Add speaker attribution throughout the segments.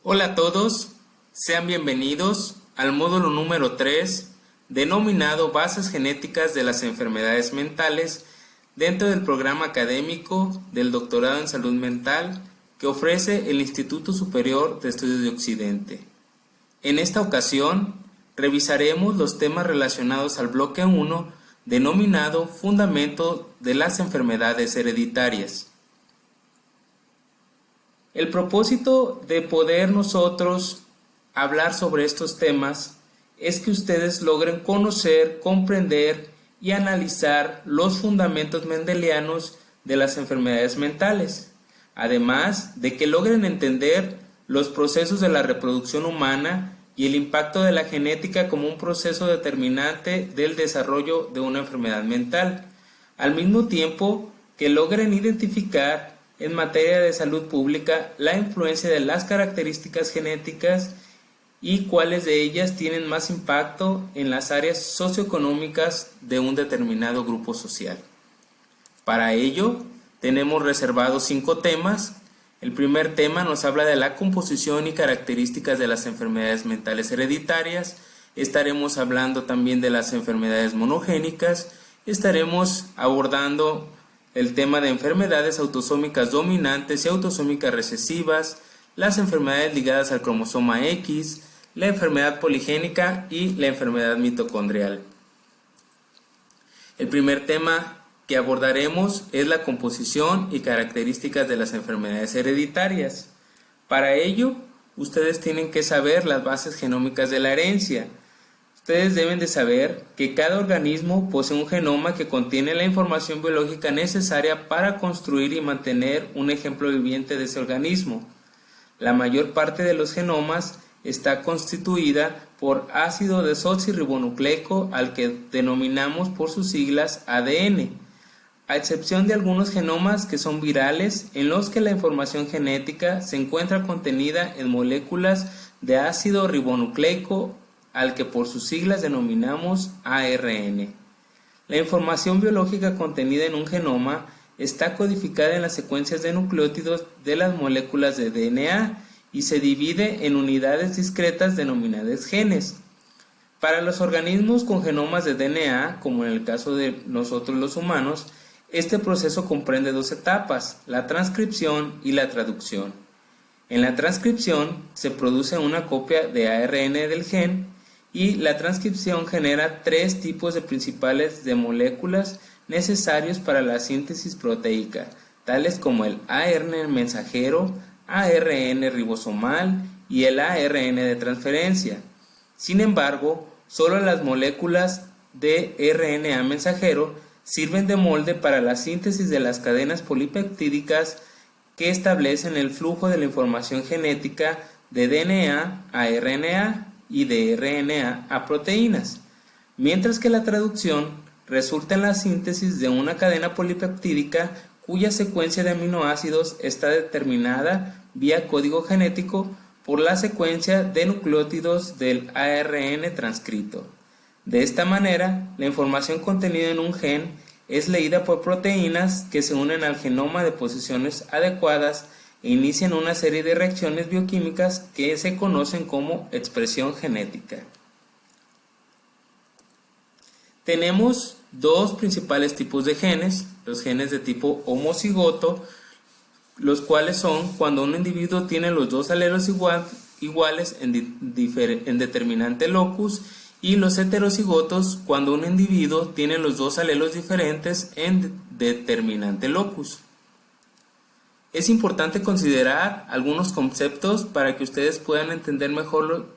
Speaker 1: Hola a todos, sean bienvenidos al módulo número 3 denominado Bases genéticas de las enfermedades mentales dentro del programa académico del Doctorado en Salud Mental que ofrece el Instituto Superior de Estudios de Occidente. En esta ocasión revisaremos los temas relacionados al bloque 1 denominado Fundamento de las enfermedades hereditarias. El propósito de poder nosotros hablar sobre estos temas es que ustedes logren conocer, comprender y analizar los fundamentos mendelianos de las enfermedades mentales, además de que logren entender los procesos de la reproducción humana y el impacto de la genética como un proceso determinante del desarrollo de una enfermedad mental, al mismo tiempo que logren identificar en materia de salud pública la influencia de las características genéticas y cuáles de ellas tienen más impacto en las áreas socioeconómicas de un determinado grupo social. Para ello, tenemos reservados 5 temas. El primer tema nos habla de la composición y características de las enfermedades mentales hereditarias. Estaremos hablando también de las enfermedades monogénicas. Estaremos abordando el tema de enfermedades autosómicas dominantes y autosómicas recesivas, las enfermedades ligadas al cromosoma X, la enfermedad poligénica y la enfermedad mitocondrial. El primer tema que abordaremos es la composición y características de las enfermedades hereditarias. Para ello, ustedes tienen que saber las bases genómicas de la herencia. Ustedes deben de saber que cada organismo posee un genoma que contiene la información biológica necesaria para construir y mantener un ejemplo viviente de ese organismo. La mayor parte de los genomas está constituida por ácido desoxirribonucleico, al que denominamos por sus siglas ADN, a excepción de algunos genomas que son virales, en los que la información genética se encuentra contenida en moléculas de ácido ribonucleico, al que por sus siglas denominamos ARN. La información biológica contenida en un genoma está codificada en las secuencias de nucleótidos de las moléculas de DNA y se divide en unidades discretas denominadas genes. Para los organismos con genomas de DNA, como en el caso de nosotros los humanos, este proceso comprende 2 etapas, la transcripción y la traducción. En la transcripción se produce una copia de ARN del gen y la transcripción genera 3 tipos de principales de moléculas necesarios para la síntesis proteica, tales como el ARN mensajero, ARN ribosomal y el ARN de transferencia. Sin embargo, solo las moléculas de RNA mensajero sirven de molde para la síntesis de las cadenas polipeptídicas que establecen el flujo de la información genética de DNA a RNA y de RNA a proteínas, mientras que la traducción resulta en la síntesis de una cadena polipeptídica cuya secuencia de aminoácidos está determinada vía código genético por la secuencia de nucleótidos del ARN transcrito. De esta manera, la información contenida en un gen es leída por proteínas que se unen al genoma de posiciones adecuadas e inician una serie de reacciones bioquímicas que se conocen como expresión genética. Tenemos 2 principales tipos de genes, los genes de tipo homocigoto, los cuales son cuando un individuo tiene los 2 alelos iguales en determinante locus, y los heterocigotos cuando un individuo tiene los 2 alelos diferentes en determinante locus. Es importante considerar algunos conceptos para que ustedes puedan entender mejor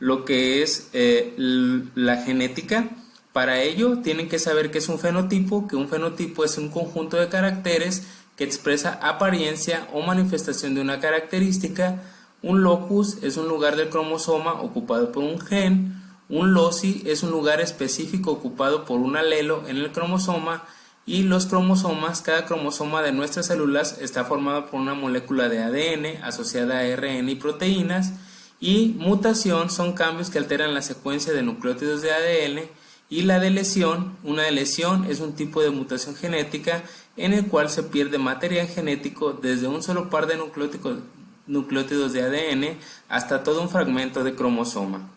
Speaker 1: lo que es la genética. Para ello tienen que saber qué es un fenotipo, que un fenotipo es un conjunto de caracteres que expresa apariencia o manifestación de una característica. Un locus es un lugar del cromosoma ocupado por un gen. Un loci es un lugar específico ocupado por un alelo en el cromosoma. Y los cromosomas, cada cromosoma de nuestras células está formado por una molécula de ADN asociada a RN y proteínas, y mutación son cambios que alteran la secuencia de nucleótidos de ADN, y la delesión, una delesión es un tipo de mutación genética en el cual se pierde material genético desde un solo par de nucleótidos de ADN hasta todo un fragmento de cromosoma.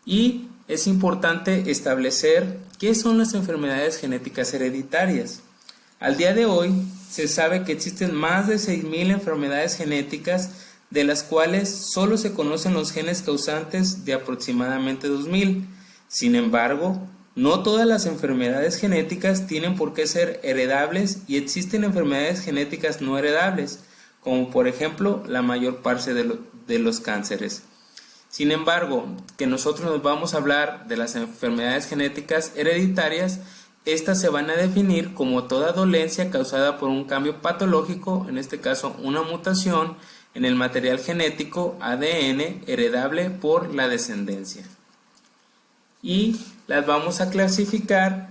Speaker 1: Y es importante establecer qué son las enfermedades genéticas hereditarias. Al día de hoy se sabe que existen más de 6.000 enfermedades genéticas, de las cuales solo se conocen los genes causantes de aproximadamente 2.000. Sin embargo, no todas las enfermedades genéticas tienen por qué ser heredables y existen enfermedades genéticas no heredables, como por ejemplo la mayor parte de los cánceres. Sin embargo, que nosotros nos vamos a hablar de las enfermedades genéticas hereditarias, estas se van a definir como toda dolencia causada por un cambio patológico, en este caso una mutación en el material genético ADN heredable por la descendencia. Y las vamos a clasificar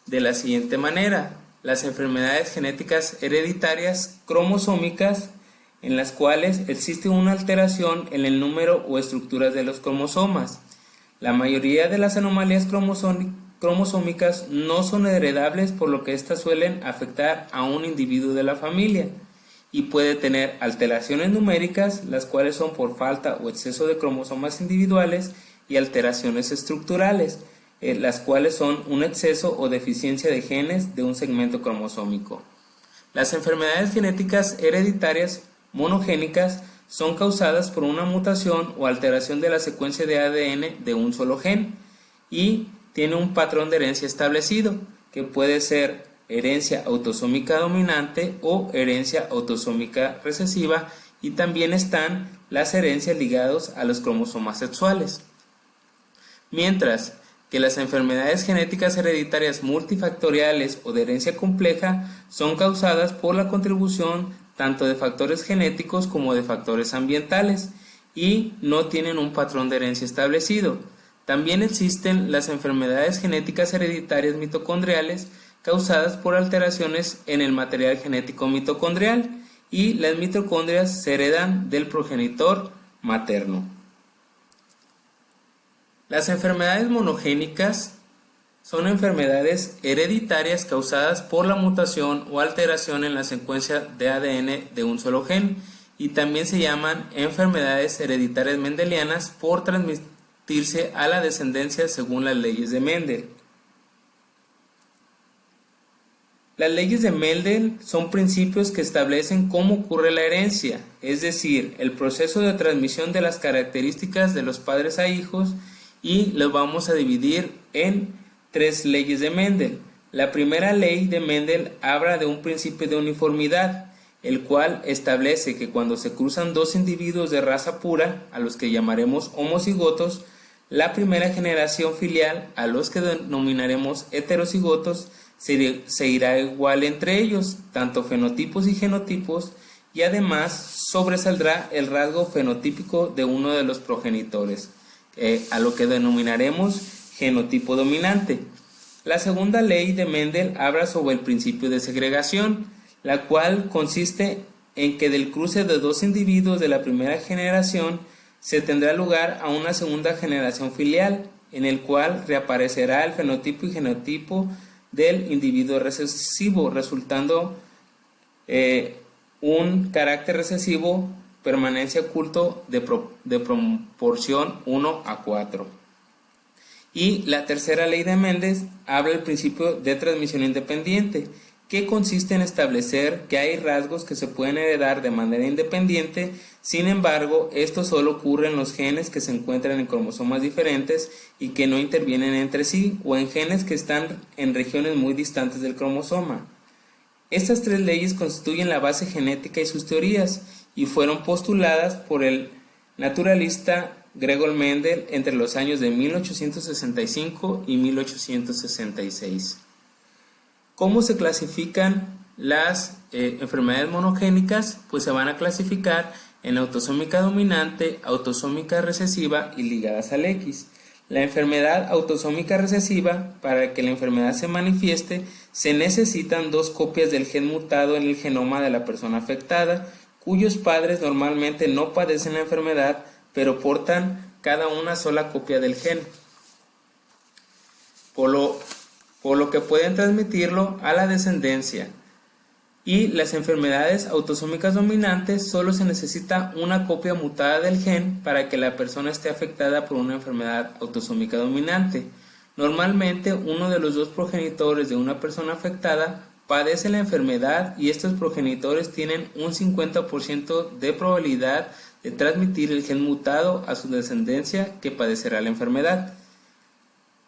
Speaker 1: de la siguiente manera: las enfermedades genéticas hereditarias cromosómicas, en las cuales existe una alteración en el número o estructuras de los cromosomas. La mayoría de las anomalías cromosómicas no son heredables, por lo que éstas suelen afectar a un individuo de la familia, y puede tener alteraciones numéricas, las cuales son por falta o exceso de cromosomas individuales, y alteraciones estructurales, las cuales son un exceso o deficiencia de genes de un segmento cromosómico. Las enfermedades genéticas hereditarias monogénicas son causadas por una mutación o alteración de la secuencia de ADN de un solo gen y tiene un patrón de herencia establecido, que puede ser herencia autosómica dominante o herencia autosómica recesiva, y también están las herencias ligadas a los cromosomas sexuales. Mientras que las enfermedades genéticas hereditarias multifactoriales o de herencia compleja son causadas por la contribución tanto de factores genéticos como de factores ambientales y no tienen un patrón de herencia establecido. También existen las enfermedades genéticas hereditarias mitocondriales causadas por alteraciones en el material genético mitocondrial, y las mitocondrias se heredan del progenitor materno. Las enfermedades monogénicas son enfermedades hereditarias causadas por la mutación o alteración en la secuencia de ADN de un solo gen, y también se llaman enfermedades hereditarias mendelianas por transmitirse a la descendencia según las leyes de Mendel. Las leyes de Mendel son principios que establecen cómo ocurre la herencia, es decir, el proceso de transmisión de las características de los padres a hijos, y los vamos a dividir en 3 leyes de Mendel. La primera ley de Mendel habla de un principio de uniformidad, el cual establece que cuando se cruzan 2 individuos de raza pura, a los que llamaremos homocigotos, la primera generación filial, a los que denominaremos heterocigotos, se irá igual entre ellos, tanto fenotipos y genotipos, y además sobresaldrá el rasgo fenotípico de uno de los progenitores, a lo que denominaremos genotipo dominante. La segunda ley de Mendel habla sobre el principio de segregación, la cual consiste en que del cruce de 2 individuos de la primera generación se tendrá lugar a una segunda generación filial, en el cual reaparecerá el fenotipo y genotipo del individuo recesivo, resultando un carácter recesivo permanencia oculto de proporción 1:4. Y la tercera ley de Mendel habla del principio de transmisión independiente, que consiste en establecer que hay rasgos que se pueden heredar de manera independiente. Sin embargo, esto solo ocurre en los genes que se encuentran en cromosomas diferentes y que no intervienen entre sí, o en genes que están en regiones muy distantes del cromosoma. Estas 3 leyes constituyen la base genética y sus teorías, y fueron postuladas por el naturalista Gregor Mendel entre los años de 1865 y 1866. ¿Cómo se clasifican las enfermedades monogénicas? Pues se van a clasificar en autosómica dominante, autosómica recesiva y ligadas al X. La enfermedad autosómica recesiva, para que la enfermedad se manifieste, se necesitan 2 copias del gen mutado en el genoma de la persona afectada, cuyos padres normalmente no padecen la enfermedad, pero portan cada una sola copia del gen, por lo que pueden transmitirlo a la descendencia. Y las enfermedades autosómicas dominantes solo se necesita una copia mutada del gen para que la persona esté afectada por una enfermedad autosómica dominante. Normalmente uno de los dos progenitores de una persona afectada padece la enfermedad y estos progenitores tienen un 50% de probabilidad de transmitir el gen mutado a su descendencia que padecerá la enfermedad.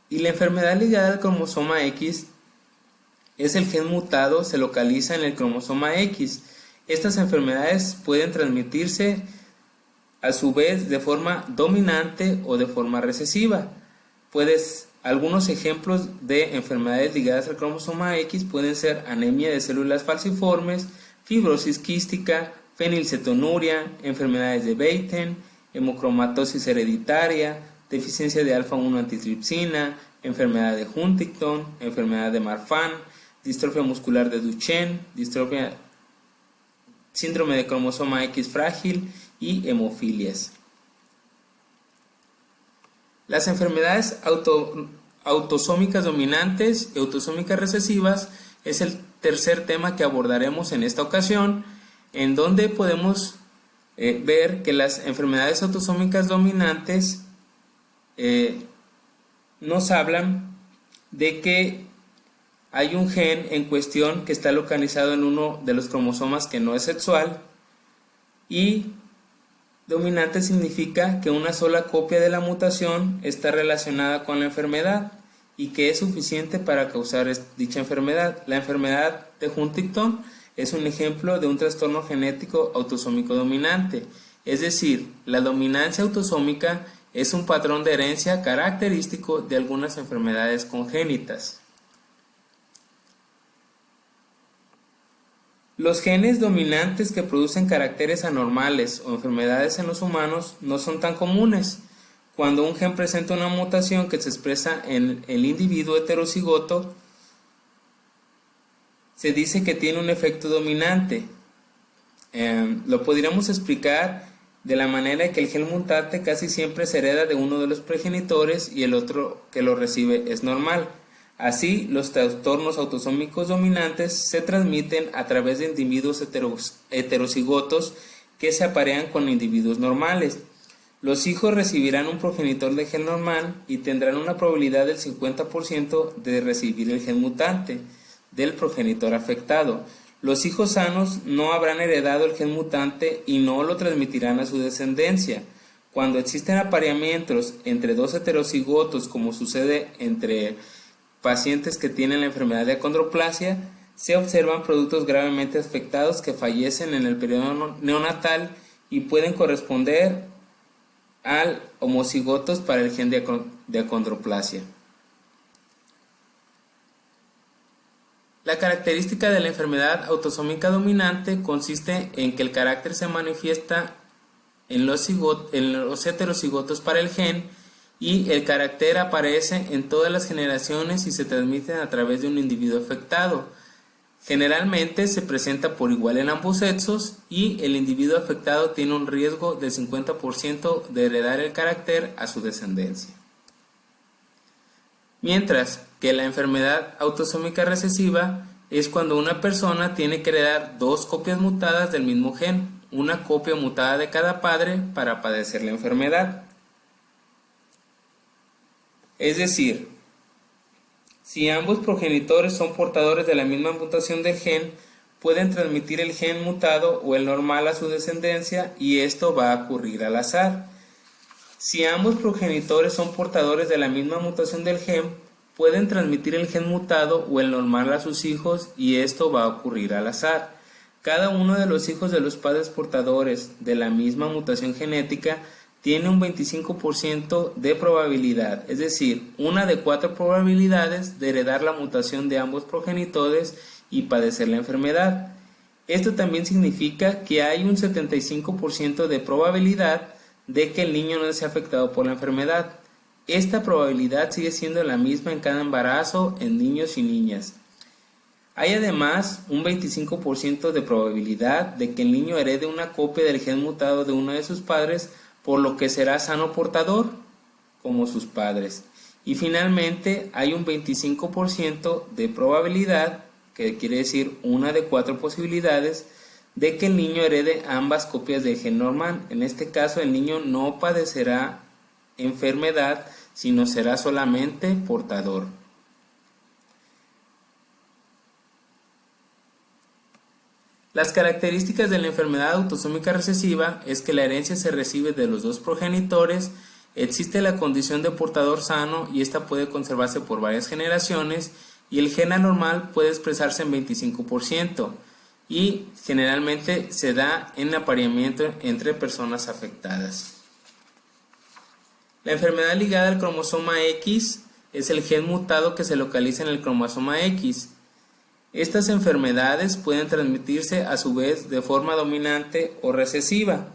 Speaker 1: Y la enfermedad ligada al cromosoma X es el gen mutado, se localiza en el cromosoma X. Estas enfermedades pueden transmitirse a su vez de forma dominante o de forma recesiva. Algunos ejemplos de enfermedades ligadas al cromosoma X pueden ser anemia de células falciformes, fibrosis quística, fenilcetonuria, enfermedades de Batten, hemocromatosis hereditaria, deficiencia de alfa-1 antitripsina, enfermedad de Huntington, enfermedad de Marfan, distrofia muscular de Duchenne, síndrome de cromosoma X frágil y hemofilias. Las enfermedades autosómicas dominantes y autosómicas recesivas es el tercer tema que abordaremos en esta ocasión, en donde podemos ver que las enfermedades autosómicas dominantes nos hablan de que hay un gen en cuestión que está localizado en uno de los cromosomas que no es sexual, y dominante significa que una sola copia de la mutación está relacionada con la enfermedad y que es suficiente para causar dicha enfermedad. La enfermedad de Huntington es un ejemplo de un trastorno genético autosómico dominante, es decir, la dominancia autosómica es un patrón de herencia característico de algunas enfermedades congénitas. Los genes dominantes que producen caracteres anormales o enfermedades en los humanos no son tan comunes. Cuando un gen presenta una mutación que se expresa en el individuo heterocigoto, se dice que tiene un efecto dominante. Lo podríamos explicar de la manera que el gen mutante casi siempre se hereda de uno de los progenitores y el otro que lo recibe es normal. Así, los trastornos autosómicos dominantes se transmiten a través de individuos heterocigotos que se aparean con individuos normales. Los hijos recibirán un progenitor de gen normal y tendrán una probabilidad del 50% de recibir el gen mutante del progenitor afectado. Los hijos sanos no habrán heredado el gen mutante y no lo transmitirán a su descendencia. Cuando existen apareamientos entre dos heterocigotos, como sucede entre pacientes que tienen la enfermedad de acondroplasia, se observan productos gravemente afectados que fallecen en el periodo neonatal y pueden corresponder al homocigotos para el gen de acondroplasia. La característica de la enfermedad autosómica dominante consiste en que el carácter se manifiesta en los heterocigotos para el gen y el carácter aparece en todas las generaciones y se transmite a través de un individuo afectado. Generalmente se presenta por igual en ambos sexos y el individuo afectado tiene un riesgo del 50% de heredar el carácter a su descendencia. Mientras que la enfermedad autosómica recesiva es cuando una persona tiene que heredar dos copias mutadas del mismo gen, una copia mutada de cada padre para padecer la enfermedad. Es decir, si ambos progenitores son portadores de la misma mutación del gen, pueden transmitir el gen mutado o el normal a su descendencia y esto va a ocurrir al azar. Si ambos progenitores son portadores de la misma mutación del gen, pueden transmitir el gen mutado o el normal a sus hijos y esto va a ocurrir al azar. Cada uno de los hijos de los padres portadores de la misma mutación genética tiene un 25% de probabilidad, es decir, una de 4 probabilidades de heredar la mutación de ambos progenitores y padecer la enfermedad. Esto también significa que hay un 75% de probabilidad de que el niño no sea afectado por la enfermedad. Esta probabilidad sigue siendo la misma en cada embarazo en niños y niñas. Hay además un 25% de probabilidad de que el niño herede una copia del gen mutado de uno de sus padres, por lo que será sano portador, como sus padres. Y finalmente hay un 25% de probabilidad que quiere decir una de 4 posibilidades, de que el niño herede ambas copias del gen normal. En este caso, el niño no padecerá enfermedad, sino será solamente portador. Las características de la enfermedad autosómica recesiva es que la herencia se recibe de los dos progenitores, existe la condición de portador sano y esta puede conservarse por varias generaciones, y el gen anormal puede expresarse en 25% y generalmente se da en apareamiento entre personas afectadas. La enfermedad ligada al cromosoma X es el gen mutado que se localiza en el cromosoma X. Estas enfermedades pueden transmitirse a su vez de forma dominante o recesiva.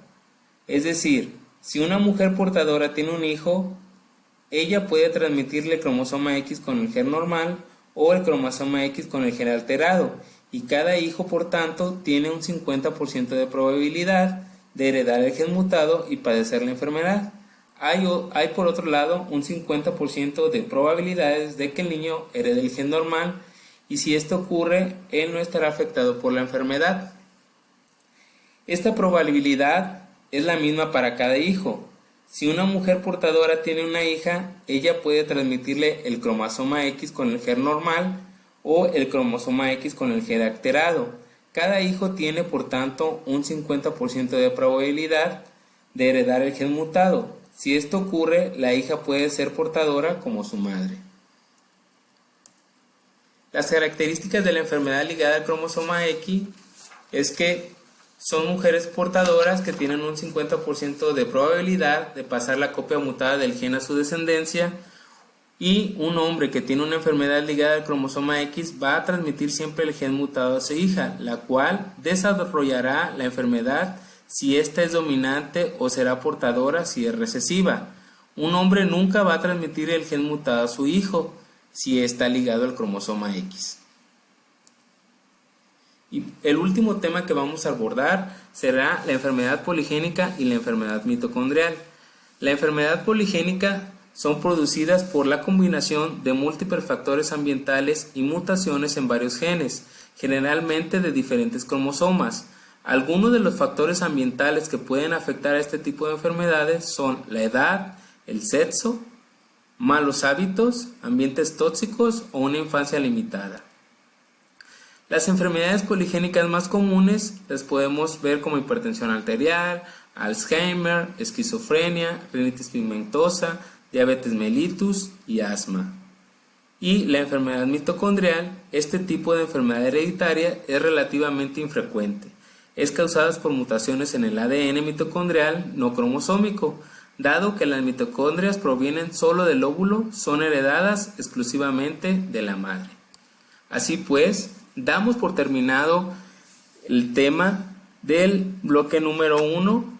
Speaker 1: Es decir, si una mujer portadora tiene un hijo, ella puede transmitirle el cromosoma X con el gen normal o el cromosoma X con el gen alterado, y cada hijo, por tanto, tiene un 50% de probabilidad de heredar el gen mutado y padecer la enfermedad. Hay por otro lado un 50% de probabilidades de que el niño herede el gen normal, y si esto ocurre, él no estará afectado por la enfermedad. Esta probabilidad es la misma para cada hijo. Si una mujer portadora tiene una hija, ella puede transmitirle el cromosoma X con el gen normal o el cromosoma X con el gen alterado. Cada hijo tiene, por tanto, un 50% de probabilidad de heredar el gen mutado. Si esto ocurre, la hija puede ser portadora como su madre. Las características de la enfermedad ligada al cromosoma X es que son mujeres portadoras que tienen un 50% de probabilidad de pasar la copia mutada del gen a su descendencia, y un hombre que tiene una enfermedad ligada al cromosoma X va a transmitir siempre el gen mutado a su hija, la cual desarrollará la enfermedad si ésta es dominante o será portadora si es recesiva. Un hombre nunca va a transmitir el gen mutado a su hijo si está ligado al cromosoma X. Y el último tema que vamos a abordar será la enfermedad poligénica y la enfermedad mitocondrial. La enfermedad poligénica son producidas por la combinación de múltiples factores ambientales y mutaciones en varios genes, generalmente de diferentes cromosomas. Algunos de los factores ambientales que pueden afectar a este tipo de enfermedades son la edad, el sexo, malos hábitos, ambientes tóxicos o una infancia limitada. Las enfermedades poligénicas más comunes las podemos ver como hipertensión arterial, Alzheimer, esquizofrenia, rinitis pigmentosa, diabetes mellitus y asma. Y la enfermedad mitocondrial, este tipo de enfermedad hereditaria es relativamente infrecuente. Es causada por mutaciones en el ADN mitocondrial no cromosómico. Dado que las mitocondrias provienen solo del óvulo, son heredadas exclusivamente de la madre. Así pues, damos por terminado el tema del bloque número 1